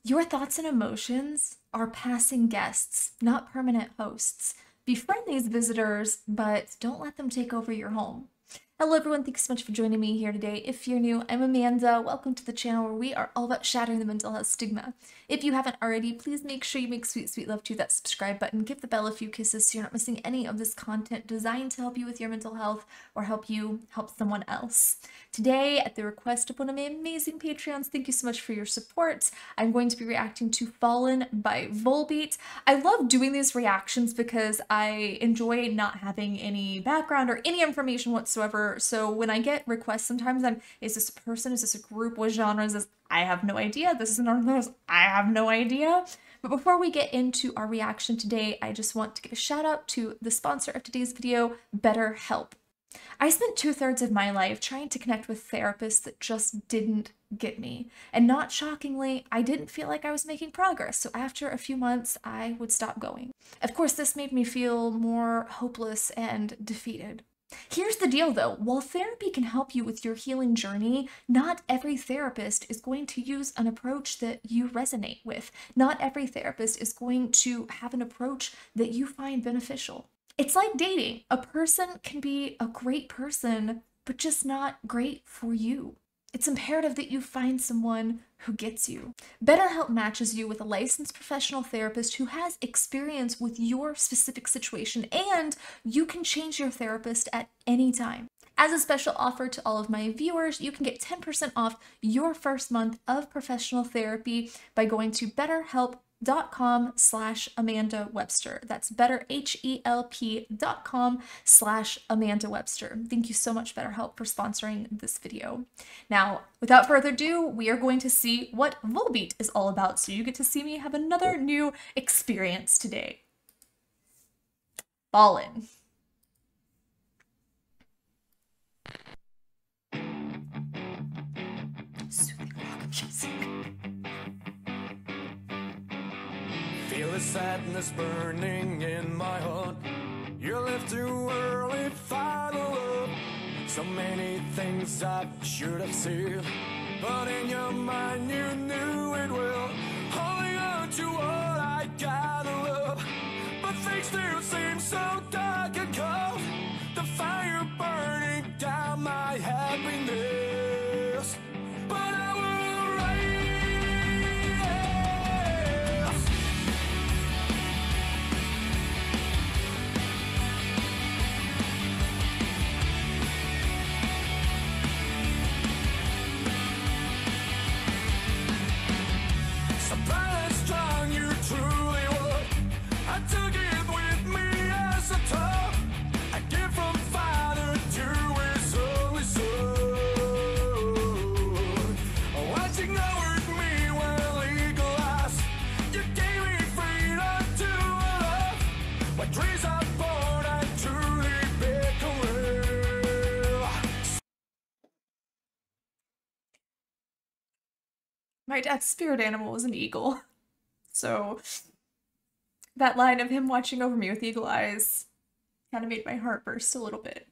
Your thoughts and emotions are passing guests, not permanent hosts. Befriend these visitors, but don't let them take over your home. Hello everyone, thanks so much for joining me here today. If you're new, I'm Amanda. Welcome to the channel where we are all about shattering the mental health stigma. If you haven't already, please make sure you make sweet, sweet love to that subscribe button. Give the bell a few kisses so you're not missing any of this content designed to help you with your mental health or help you help someone else. Today, at the request of one of my amazing Patreons, thank you so much for your support, I'm going to be reacting to Fallen by Volbeat. I love doing these reactions because I enjoy not having any background or any information whatsoever. So when I get requests, sometimes is this a person? Is this a group? What genre is this? I have no idea. This is another one. I have no idea. But before we get into our reaction today, I just want to give a shout out to the sponsor of today's video, BetterHelp. I spent 2/3 of my life trying to connect with therapists that just didn't get me. And not shockingly, I didn't feel like I was making progress. So after a few months, I would stop going. Of course, this made me feel more hopeless and defeated. Here's the deal though, while therapy can help you with your healing journey, not every therapist is going to use an approach that you resonate with. Not every therapist is going to have an approach that you find beneficial. It's like dating. A person can be a great person, but just not great for you. It's imperative that you find someone who gets you. BetterHelp matches you with a licensed professional therapist who has experience with your specific situation, and you can change your therapist at any time. As a special offer to all of my viewers, you can get 10% off your first month of professional therapy by going to betterhelp.com/Amanda Webster. That's betterhelp.com/Amanda Webster. Thank you so much, BetterHelp, for sponsoring this video. Now, without further ado, we are going to see what Volbeat is all about. So you get to see me have another new experience today. Fallen. Soothing rock music. Feel the sadness burning in my heart. You left too early, final love. So many things I should have said, but in your mind you knew it well. Holding on to what I gotta love, but things still seem so dark and cold. The fire burning down my happiness, but I will rise. So bright and strong you truly were. I took it with me as a taught. I give from Father to His only Son. Watching over me when legalized, you gave me freedom to love. When trees are born, I truly become real. My dad's spirit animal was an eagle. So that line of him watching over me with eagle eyes kind of made my heart burst a little bit.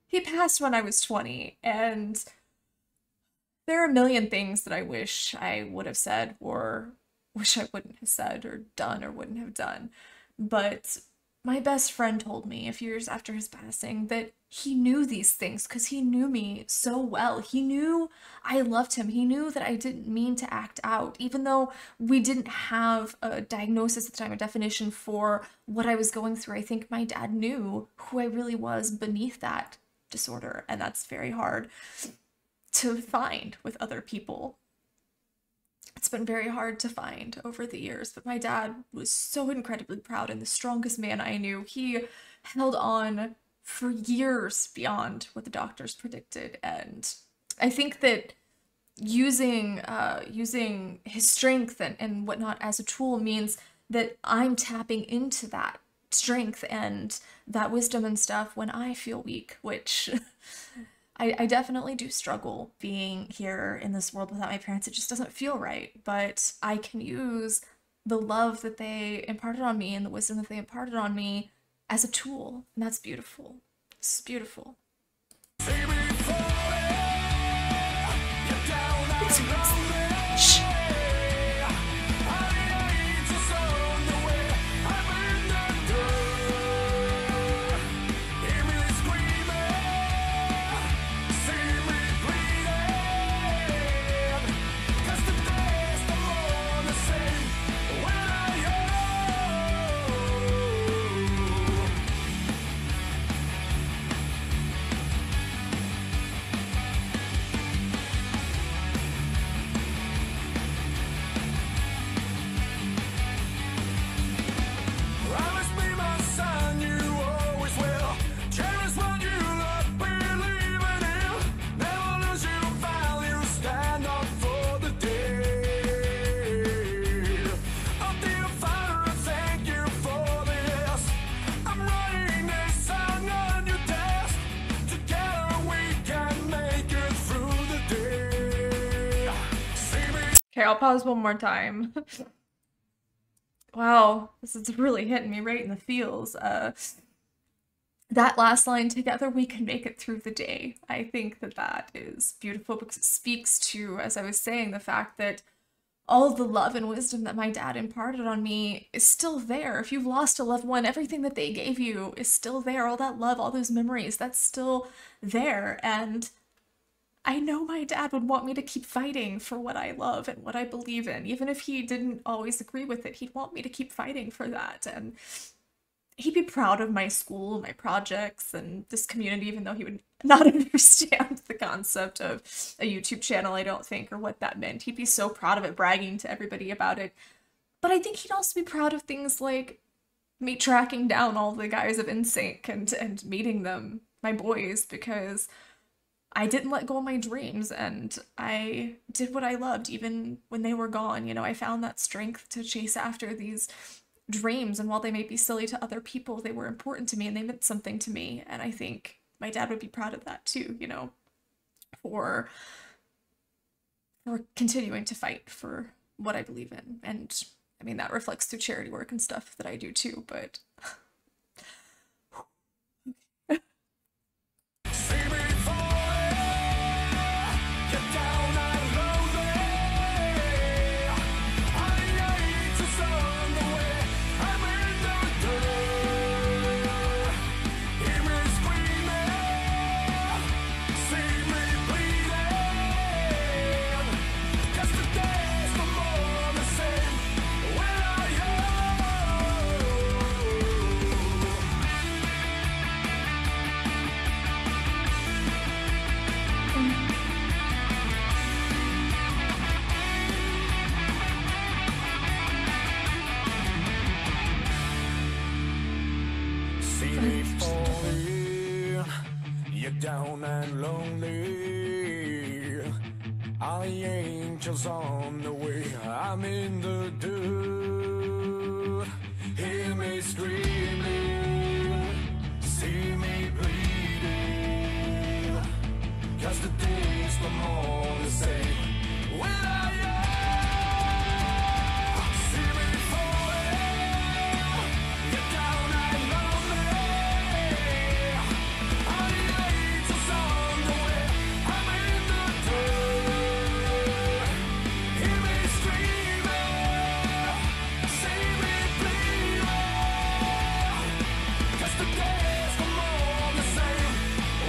He passed when I was 20, and there are a million things that I wish I would have said or wish I wouldn't have said or done or wouldn't have done. But my best friend told me a few years after his passing that he knew these things because he knew me so well. He knew I loved him. He knew that I didn't mean to act out, even though we didn't have a diagnosis at the time, a definition for what I was going through. I think my dad knew who I really was beneath that disorder, and that's very hard to find with other people. It's been very hard to find over the years, but my dad was so incredibly proud and the strongest man I knew. He held on for years beyond what the doctors predicted, and I think that using his strength and whatnot as a tool means that I'm tapping into that strength and that wisdom and stuff when I feel weak, which I definitely do struggle being here in this world without my parents. It just doesn't feel right, but I can use the love that they imparted on me and the wisdom that they imparted on me as a tool, and that's beautiful. It's beautiful. See me falling, you're down Okay, I'll pause one more time. Wow, this is really hitting me right in the feels. That last line, together we can make it through the day. I think that that is beautiful because it speaks to, as I was saying, the fact that all the love and wisdom that my dad imparted on me is still there. If you've lost a loved one, everything that they gave you is still there. All that love, all those memories, that's still there. And I know my dad would want me to keep fighting for what I love and what I believe in. Even if he didn't always agree with it, he'd want me to keep fighting for that. And he'd be proud of my school, my projects, and this community, even though he would not understand the concept of a YouTube channel, I don't think, or what that meant. He'd be so proud of it, bragging to everybody about it. But I think he'd also be proud of things like me tracking down all the guys of NSYNC and meeting them, my boys, because I didn't let go of my dreams and I did what I loved even when they were gone. You know, I found that strength to chase after these dreams, and while they may be silly to other people, they were important to me and they meant something to me. And I think my dad would be proud of that too, you know, for continuing to fight for what I believe in. And I mean, that reflects through charity work and stuff that I do too, but See me falling, you're down and lonely. All the angels on the way, I'm in the dirt. Hear me screaming, see me bleeding. 'Cause the days no more the same without you. See me falling, you're down and lonely. All the angels on the way, I'm in the dirt. Hear me screaming, see me bleeding. 'Cause the days no more the same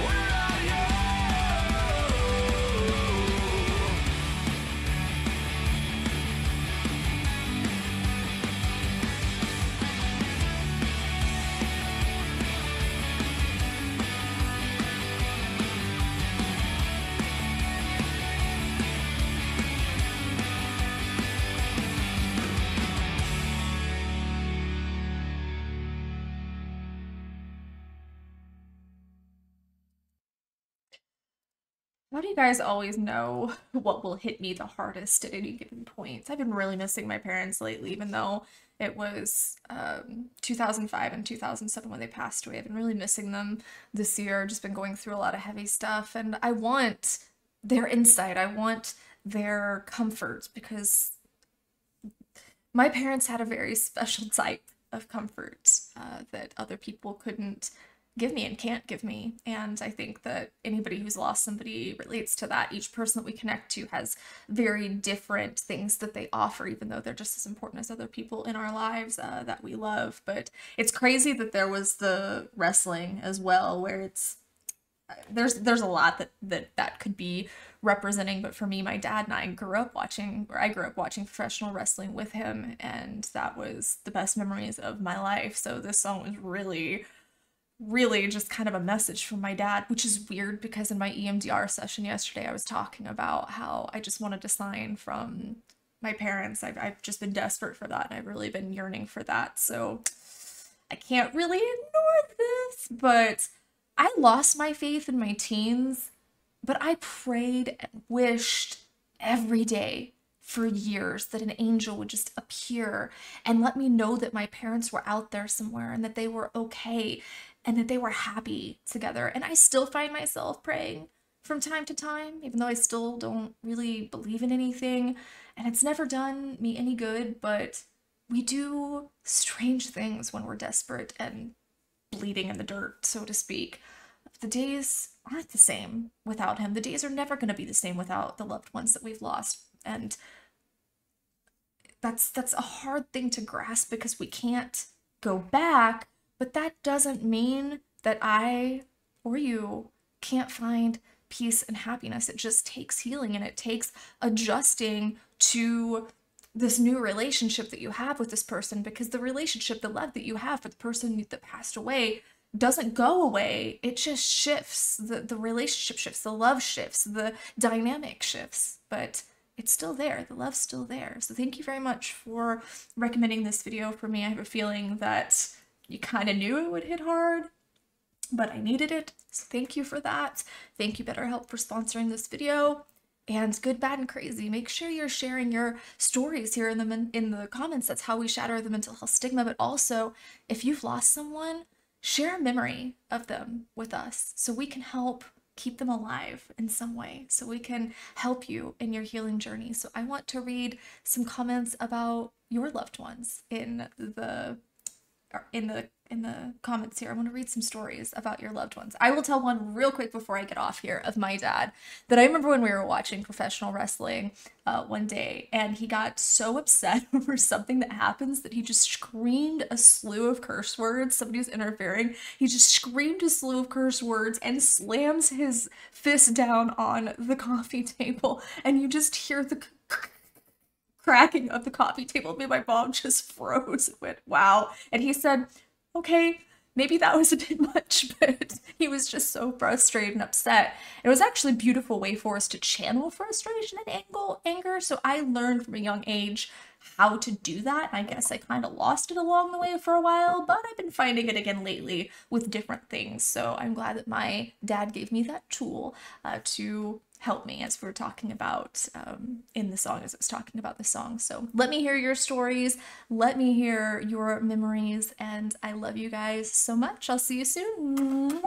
without you. how do you guys always know what will hit me the hardest at any given point? I've been really missing my parents lately, even though it was 2005 and 2007 when they passed away. I've been really missing them this year, just been going through a lot of heavy stuff, and I want their insight. I want their comfort because my parents had a very special type of comfort that other people couldn't give me and can't give me. And I think that anybody who's lost somebody relates to that. Each person that we connect to has very different things that they offer, even though they're just as important as other people in our lives that we love. But it's crazy that there was the wrestling as well, where it's there's a lot that could be representing, but for me, my dad and I grew up watching, or I grew up watching professional wrestling with him, and that was the best memories of my life. So this song was really just kind of a message from my dad, which is weird because in my EMDR session yesterday, I was talking about how I just wanted to sign from my parents. I've just been desperate for that, and I've really been yearning for that. So I can't really ignore this, but I lost my faith in my teens, but I prayed and wished every day for years that an angel would just appear and let me know that my parents were out there somewhere and that they were okay and that they were happy together. And I still find myself praying from time to time, even though I still don't really believe in anything, and it's never done me any good, but we do strange things when we're desperate and bleeding in the dirt, so to speak. The days aren't the same without him. The days are never going to be the same without the loved ones that we've lost. And that's a hard thing to grasp because we can't go back, but that doesn't mean that I or you can't find peace and happiness. It just takes healing and it takes adjusting to this new relationship that you have with this person, because the relationship, the love that you have for the person that passed away doesn't go away. It just shifts. The relationship shifts, the love shifts, the dynamic shifts, but it's still there. The love's still there. So thank you very much for recommending this video for me. I have a feeling that you kind of knew it would hit hard, but I needed it. So thank you for that. Thank you, BetterHelp, for sponsoring this video. And good, bad, and crazy. Make sure you're sharing your stories here in the comments. That's how we shatter the mental health stigma. But also, if you've lost someone, share a memory of them with us so we can help keep them alive in some way, so we can help you in your healing journey. So I want to read some comments about your loved ones in the comments here. I want to read some stories about your loved ones. I will tell one real quick before I get off here of my dad, that I remember when we were watching professional wrestling one day, and he got so upset over something that happens that he just screamed a slew of curse words. Somebody was interfering. He just screamed a slew of curse words and slams his fist down on the coffee table, and you just hear the cracking of the coffee table. Me and my mom just froze and went, wow. And he said, okay, maybe that was a bit much, but he was just so frustrated and upset. It was actually a beautiful way for us to channel frustration and anger. So I learned from a young age how to do that. I guess I kind of lost it along the way for a while, but I've been finding it again lately with different things. So I'm glad that my dad gave me that tool to help me, as we were talking about in the song, as I was talking about the song. So let me hear your stories. Let me hear your memories. And I love you guys so much. I'll see you soon.